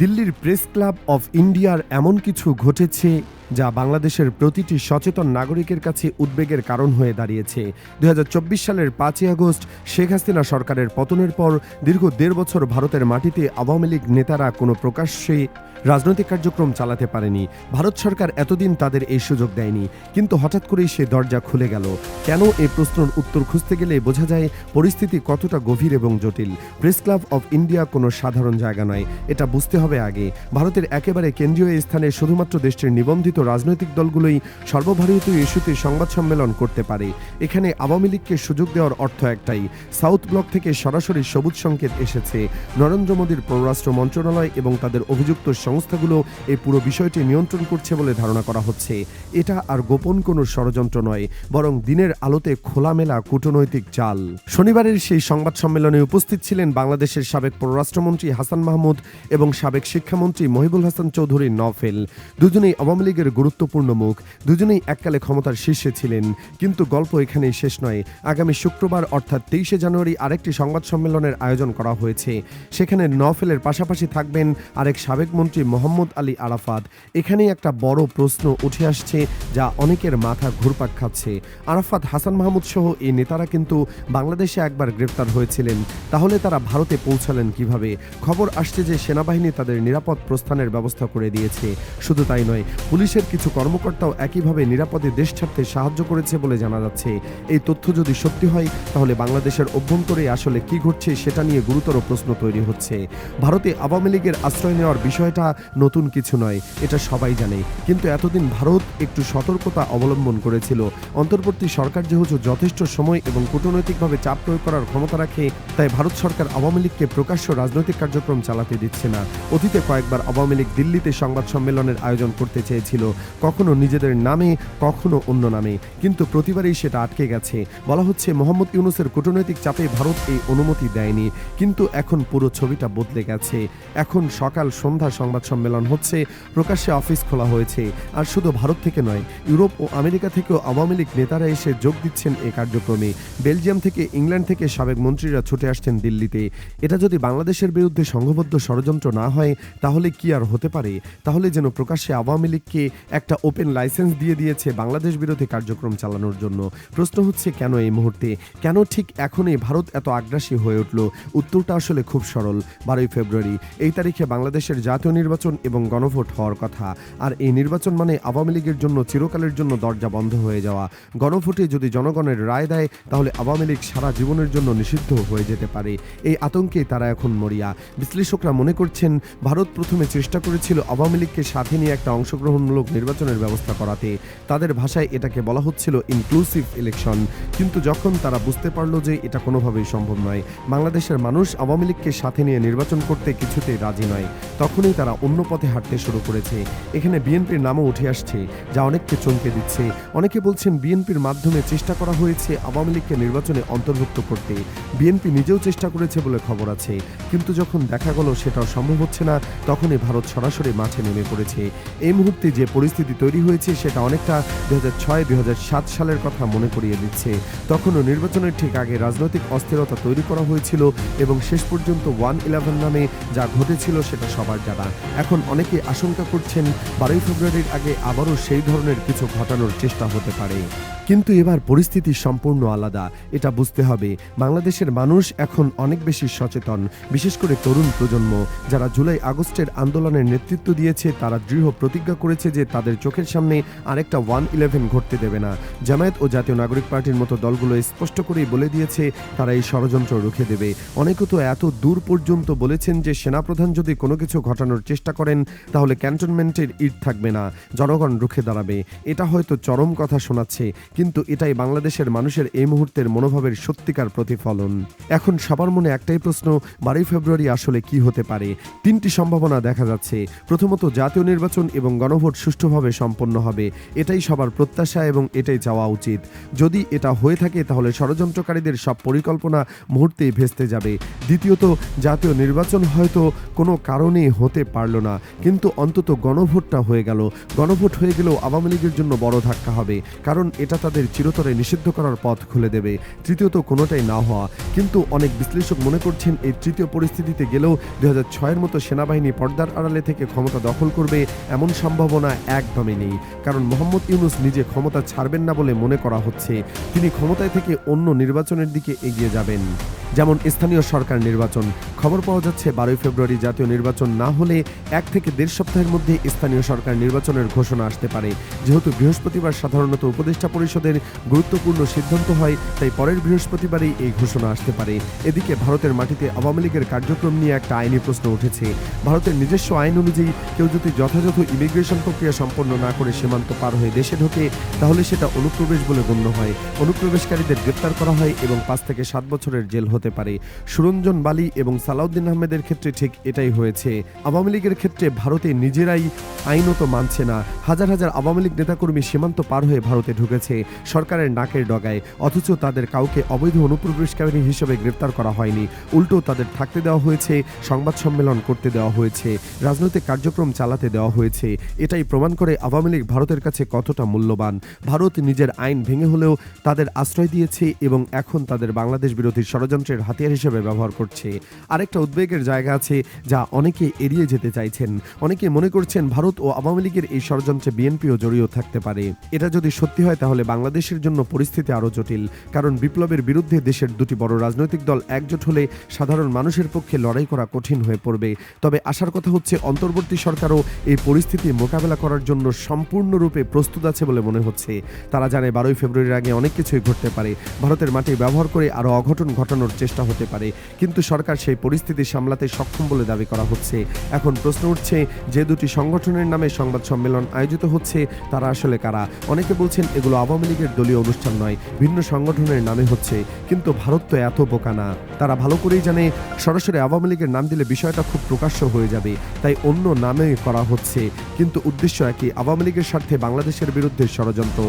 দিল্লির press club of ইন্ডিয়ার এমন কিছু ঘটেছে যা বাংলাদেশের প্রতিটি সচেতন নাগরিকের কাছে উদ্বেগের কারণ হয়ে দাঁড়িয়েছে। 2024 সালের 5ই আগস্ট শেখ হাসিনা সরকারের পতনের পর দীর্ঘ 1.5 বছর ভারতের মাটিতে আওয়ামী লীগ নেতারা কোনো প্রকাশ্যে রাজনৈতিক কার্যক্রম চালাতে পারেনি। ভারত সরকার এতদিন তাদের এই সুযোগ দেয়নি, কিন্তু হঠাৎ করেই সে দরজা খুলে গেল। কেন? এই প্রশ্নের উত্তর খুঁজতে গেলে বোঝা যায় পরিস্থিতি কতটা গভীর এবং জটিল। প্রেস ক্লাব অফ ইন্ডিয়া কোনো সাধারণ জায়গা নয়, এটা বুঝতে হবে আগে। ভারতের একেবারে কেন্দ্রীয় স্থানে শুধুমাত্র দেশটির নিবন্ধিত রাজনৈতিক দলগুলোই সর্বভারতীয় ইস্যুতে সংবাদ সম্মেলন করতে পারে। এখানে আওয়ামী লীগকে সুযোগ দেওয়ার অর্থ একটাই, সাউথ ব্লক থেকে সরাসরি সবুজ সংকেত এসেছে। নরেন্দ্র মোদীর পররাষ্ট্র মন্ত্রণালয় এবং তাদের অভিযুক্ত সংস্থাগুলো এই পুরো বিষয়টি নিয়ন্ত্রণ করছে বলে ধারণা করা হচ্ছে। এটা আর গোপন কোনো ষড়যন্ত্র নয়, বরং দিনের আলোতে খোলামেলা কূটনৈতিক চাল। শনিবারের সেই সংবাদ সম্মেলনে উপস্থিত ছিলেন বাংলাদেশের সাবেক পররাষ্ট্রমন্ত্রী হাসান মাহমুদ এবং সাবেক শিক্ষামন্ত্রী মহিবুল হাসান চৌধুরী নওফেল। দুজনেই আওয়ামী লীগের গুরুত্বপূর্ণ মুখ, দুজনেই এককালে ক্ষমতার শীর্ষে ছিলেন। কিন্তু গল্প এখানেই শেষ নয়। আগামী শুক্রবার অর্থাৎ 23শে জানুয়ারি আরেকটি সংবাদ সম্মেলনের আয়োজন করা হয়েছে। সেখানে নওফেলের পাশাপাশি থাকবেন আরেক সাবেক মন্ত্রী মোহাম্মদ আলী আরাফাত। এখানেই একটা বড় প্রশ্ন উঠে আসছে যা অনেকের মাথা ঘুরপাক খাচ্ছে। আরাফাত, হাসান মাহমুদ সহ এই নেতারা কিন্তু বাংলাদেশে একবার গ্রেফতার হয়েছিলেন, তাহলে তারা ভারতে পৌঁছালেন কিভাবে? খবর আসছে যে সেনাবাহিনী তাদের নিরাপদ প্রস্থানের ব্যবস্থা করে দিয়েছে। শুধু তাই নয়, পুলিশের কিছু কর্মকর্তাও একইভাবে নিরাপদে দেশ ছাড়তে সাহায্য করেছে বলে জানা যাচ্ছে। এই তথ্য যদি সত্যি হয়, তাহলে বাংলাদেশের অভ্যন্তরে আসলে কি ঘটছে সেটা নিয়ে গুরুতর প্রশ্ন তৈরি হচ্ছে। ভারতে আওয়ামী লীগের আশ্রয় নেওয়ার বিষয়টা নতুন কিছু নয়, এটা সবাই জানে। কিন্তু এতদিন ভারত একটু সতর্কতা অবলম্বন করেছিল। অন্তর্বর্তী সরকার যেহেতু যথেষ্ট সময় এবং কূটনৈতিকভাবে চাপ প্রয়োগ করার ক্ষমতা রাখে, তাই ভারত সরকার আওয়ামী লীগকে প্রকাশ্য রাজনৈতিক কার্যক্রম চালাতে দিচ্ছে না। অতীতে কয়েকবার আওয়ামী লীগ দিল্লিতে সংবাদ সম্মেলনের আয়োজন করতে চেয়েছিল, কখনো নিজেদের নামে, কখনো অন্য নামে, কিন্তু প্রতিবারই সেটা আটকে গেছে। বলা হচ্ছে মোহাম্মদ ইউনূসের কূটনৈতিক চাপে ভারত এই অনুমতি দেয়নি। কিন্তু এখন পুরো ছবিটা বদলে গেছে। এখন সকাল সন্ধ্যা সংবাদ সম্মেলন হচ্ছে, প্রকাশ্যে অফিস খোলা হয়েছে। আর শুধু ভারত থেকে নয়, ইউরোপ ও আমেরিকা থেকেও আওয়ামী লীগ নেতারা এসে যোগ দিচ্ছেন এই কার্যক্রমে। বেলজিয়াম থেকে, ইংল্যান্ড থেকে সাবেক মন্ত্রীরা ছুটে আসছেন দিল্লিতে। এটা যদি বাংলাদেশের বিরুদ্ধে সংঘবদ্ধ ষড়যন্ত্র না হয়, তাহলে কি আর হতে পারে? তাহলে যেন প্রকাশ্যে আওয়ামী লীগকে একটা ওপেন লাইসেন্স দিয়ে দিয়েছে বাংলাদেশ বিরোধী কার্যক্রম চালানোর জন্য। প্রশ্ন হচ্ছে, কেন এই মুহূর্তে, কেন ঠিক এখনই ভারত এত আগ্রাসী হয়ে উঠল? উত্তরটা আসলে খুব সরল। 12ই ফেব্রুয়ারি এই তারিখে বাংলাদেশের জাতীয় নির্বাচন এবং গণভোট হওয়ার কথা। আর এই নির্বাচন মানে আওয়ামী লীগের জন্য চিরকালের জন্য দরজা বন্ধ হয়ে যাওয়া। গণভোটে যদি জনগণের রায় দেয়, তাহলে আওয়ামী লীগ সারা জীবনের জন্য নিষিদ্ধ হয়ে যেতে পারে। এই আতঙ্কে তারা এখন মরিয়া। বিশ্লেষকরা মনে করছেন, ভারত প্রথমে চেষ্টা করেছিল আওয়ামী লীগকে সাথে নিয়ে একটা অংশগ্রহণমূলক নির্বাচনের ব্যবস্থা করাতে। তাদের ভাষায় এটাকে বলা হচ্ছিল ইনক্লুসিভ ইলেকশন। কিন্তু যখন তারা বুঝতে পারল যে এটা কোনোভাবেই সম্ভব নয়, বাংলাদেশের মানুষ আওয়ামী লীগকে সাথে নিয়ে নির্বাচন করতে কিছুতেই রাজি নয়, তখনই তারা অন্য পথে হাঁটতে শুরু করেছে। এখানে বিএনপির নামও উঠে আসছে, যা অনেককে চমকে দিচ্ছে। অনেকে বলছেন বিএনপির মাধ্যমে চেষ্টা করা হয়েছে আওয়ামী লীগকে নির্বাচনে অন্তর্ভুক্ত করতে। বিএনপি নিজেও চেষ্টা করেছে বলে খবর আছে, কিন্তু যখন দেখা গেল সেটাও সম্ভব হচ্ছে না, তখনই ভারত সরাসরি মাঠে নেমে পড়েছে। এই মুহূর্তে যে পরিস্থিতি তৈরি হয়েছে সেটা অনেকটা 2006-2007 সালের কথা মনে করিয়ে দিচ্ছে। তখনও নির্বাচনের ঠিক আগে রাজনৈতিক অস্থিরতা তৈরি করা হয়েছিল এবং শেষ পর্যন্ত 111 নামে যা ঘটেছিল সেটা সবার জানা। এখন অনেকে আশঙ্কা করছেন 12ই ফেব্রুয়ারির আগে আবারও সেই ধরনের কিছু ঘটানোর চেষ্টা হতে পারে। কিন্তু এবার পরিস্থিতি সম্পূর্ণ আলাদা, এটা বুঝতে হবে। বাংলাদেশের মানুষ এখন অনেক বেশি সচেতন, বিশেষ করে তরুণ প্রজন্ম, যারা জুলাই আগস্টের আন্দোলনের নেতৃত্ব দিয়েছে। তারা দৃঢ় প্রতিজ্ঞা করেছে যে তাদের চোখের সামনে আরেকটা 111 ঘটতে দেবে না। জামায়াত ও জাতীয় নাগরিক পার্টির মতো দলগুলো স্পষ্ট করেই বলে দিয়েছে তারা এই ষড়যন্ত্র রুখে দেবে। অনেকে তো এত দূর পর্যন্ত বলেছেন যে সেনাপ্রধান যদি কোনো কিছু ঘটানোর চেষ্টা করেন, তাহলে ক্যান্টনমেন্টের ইট থাকবে না, জনগণ রুখে দাঁড়াবে। এটা হয়তো চরম কথা শোনাচ্ছে, কিন্তু এটাই বাংলাদেশের মানুষের এই মুহূর্তের মনোভাবের সত্যিকার প্রতিফলন। এখন সবার মনে একটাই প্রশ্ন, 12ই ফেব্রুয়ারি আসলে কি হতে পারে? 3টি সম্ভাবনা দেখা যাচ্ছে। প্রথমত, জাতীয় নির্বাচন এবং গণভোট সুষ্ঠুভাবে সম্পন্ন হবে। এটাই সবার প্রত্যাশা এবং এটাই চাওয়া উচিত। যদি এটা হয়ে থাকে তাহলে ষড়যন্ত্রকারীদের সব পরিকল্পনা মুহূর্তেই ভেস্তে যাবে। দ্বিতীয়ত, জাতীয় নির্বাচন হয়তো কোনো কারণে হতে পারল না, কিন্তু অন্তত গণভোটটা হয়ে গেল। গণভোট হয়ে গেলেও আওয়ামী লীগের জন্য বড় ধাক্কা হবে, কারণ এটা তাদের চিরতরে নিষিদ্ধ করার পথ খুলে দেবে। তৃতীয়ত, কোনোটাই না হওয়া, কিন্তু অনেক বিশ্লেষক মনে করছেন এই তৃতীয় পরিস্থিতিতে গেলেও 2006-এর মতো সেনাবাহিনী পর্দার আড়ালে থেকে ক্ষমতা দখল করবে এমন সম্ভাবনা একদমই নেই, কারণ মোহাম্মদ ইউনূস নিজে ক্ষমতা ছাড়বেন না বলে মনে করা হচ্ছে। তিনি ক্ষমতায় থেকে অন্য নির্বাচনের দিকে এগিয়ে যাবেন, যেমন স্থানীয় সরকার নির্বাচন। খবর পাওয়া যাচ্ছে 12 ফেব্রুয়ারি জাতীয় নির্বাচন না হলে 1 থেকে 1.5 সপ্তাহের মধ্যে স্থানীয় সরকার নির্বাচনের ঘোষণা আসতে পারে। যেহেতু বৃহস্পতিবার সাধারণত উপদেষ্টা পরিষদের গুরুত্বপূর্ণ সিদ্ধান্ত হয়, তাই পরের বৃহস্পতিবারই এই ঘোষণা আসতে পারে। এদিকে ভারতের মাটিতে আওয়ামী লীগের কার্যক্রম নিয়ে একটা আইনি প্রশ্ন উঠেছে। ভারতের নিজস্ব আইন অনুযায়ী কেউ যদি যথাযথ ইমিগ্রেশন প্রক্রিয়া সম্পন্ন না করে সীমান্ত পার হয়ে দেশে ঢোকে, তাহলে সেটা অনুপ্রবেশ বলে গণ্য হয়। অনুপ্রবেশকারীদের গ্রেপ্তার করা হয় এবং 5 থেকে 7 বছরের জেল হতে পারে। সুরঞ্জন বালি এবং সালাউদ্দিন আহমেদের ক্ষেত্রে ঠিক এটাই হয়েছে। আওয়ামী লীগের ক্ষেত্রে ভারতে নিজেরাই আইনত মানছে না। হাজার হাজার আওয়ামী লীগ নেতাকর্মী সীমান্ত পার হয়ে ভারতে ঢুকেছে সরকারের নাকের ডগায়, অথচ তাদের কাউকে অবৈধ অনুপ্রবেশকারী হিসেবে গ্রেপ্তার করা হয়নি। উল্টো তাদের থাকতে দেওয়া হয়েছে, সংবাদ সম্মেলন করতে দেওয়া হয়েছে, রাজনৈতিক কার্যক্রম চালাতে দেওয়া হয়েছে। এটাই প্রমাণ করে আওয়ামী লীগ ভারতের কাছে কতটা মূল্যবান। ভারত নিজের আইন ভেঙে হলেও তাদের আশ্রয় দিয়েছে এবং এখন তাদের বাংলাদেশ বিরোধী ষড়যন্ত্রের হাতিয়ার হিসেবে ব্যবহার করছে। আরেকটা উদ্বেগের জায়গা আছে যা অনেকে এড়িয়ে যেতে চাইছেন। অনেকে মনে করছেন ভারত ও আওয়ামী লীগের এই ষড়যন্ত্রে বিএনপিও জড়িত থাকতে পারে। এটা যদি সত্যি হয় তাহলে বাংলাদেশের জন্য পরিস্থিতি আরও জটিল, কারণ বিপ্লবের বিরুদ্ধে দেশের দুটি বড় রাজনৈতিক দল একজোট হলে সাধারণ মানুষের পক্ষে লড়াই করা কঠিন হয়ে পড়বে। তবে আশার কথা হচ্ছে অন্তর্বর্তী সরকারও এই পরিস্থিতি মোকাবেলা করার জন্য সম্পূর্ণরূপে প্রস্তুত আছে বলে মনে হচ্ছে। তারা জানে 12 ফেব্রুয়ারির আগে অনেক কিছুই ঘটতে পারে। ভারতের মাটি ব্যবহার করে আরও অঘটন ঘটানোর চেষ্টা হতে পারে, কিন্তু সরকার সেই পরিস্থিতি সামলাতে সক্ষম বলে দাবি করা হচ্ছে। এখন প্রশ্ন উঠছে, যে দুটি সংগঠনের নামে সংবাদ সম্মেলন আয়োজিত হচ্ছে তারা আসলে কারা? অনেকে বলছেন এগুলো আওয়ামী লীগের দলীয় অনুষ্ঠান নয়, ভিন্ন সংগঠনের নামে হচ্ছে। কিন্তু ভারত তো এত বোকা না, তারা ভালো করেই জানে সরাসরি আওয়ামী লীগের নাম দিলে বিষয়টা খুব প্রকাশ্য হয়ে যাবে, তাই অন্য নামে করা হচ্ছে, কিন্তু উদ্দেশ্য একই, আওয়ামী লীগের স্বার্থে বাংলাদেশের বিরুদ্ধে ষড়যন্ত্র।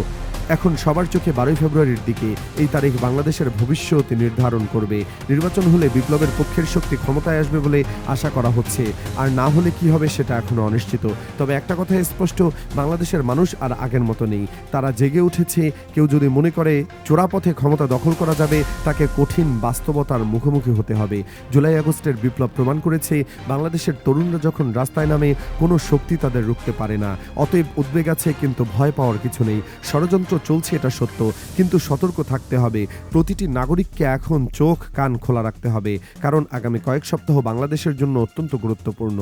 এখন সবার চোখে 12 ফেব্রুয়ারির দিকে। এই তারিখ বাংলাদেশের ভবিষ্যৎ নির্ধারণ করবে। নির্বাচন হলে বিপ্লবের পক্ষের শক্তি ক্ষমতায় আসবে বলে আশা করা হচ্ছে, আর না হলে কি হবে সেটা এখনো অনিশ্চিত। তবে একটা কথা স্পষ্ট, বাংলাদেশের মানুষ আর আগের মতো নেই। তারা জেগে উঠেছে। কেউ যদি মনে করে চোরাপথে ক্ষমতা দখল করা যাবে, তাকে কঠিন বাস্তবতার মুখোমুখি হতে হবে। জুলাই আগস্টের বিপ্লব প্রমাণ করেছে বাংলাদেশের তরুণরা যখন রাস্তায় নামে কোনো শক্তি তাদের রুখতে পারে না। অতএব উদ্বেগ আছে, কিন্তু ভয় পাওয়ার কিছু নেই। ষড়যন্ত্র চলছে এটা সত্য, কিন্তু সতর্ক থাকতে হবে। প্রতিটি নাগরিককে এখন চোখ কান খোলা রাখতে হবে, কারণ আগামী কয়েক সপ্তাহ বাংলাদেশের জন্য অত্যন্ত গুরুত্বপূর্ণ।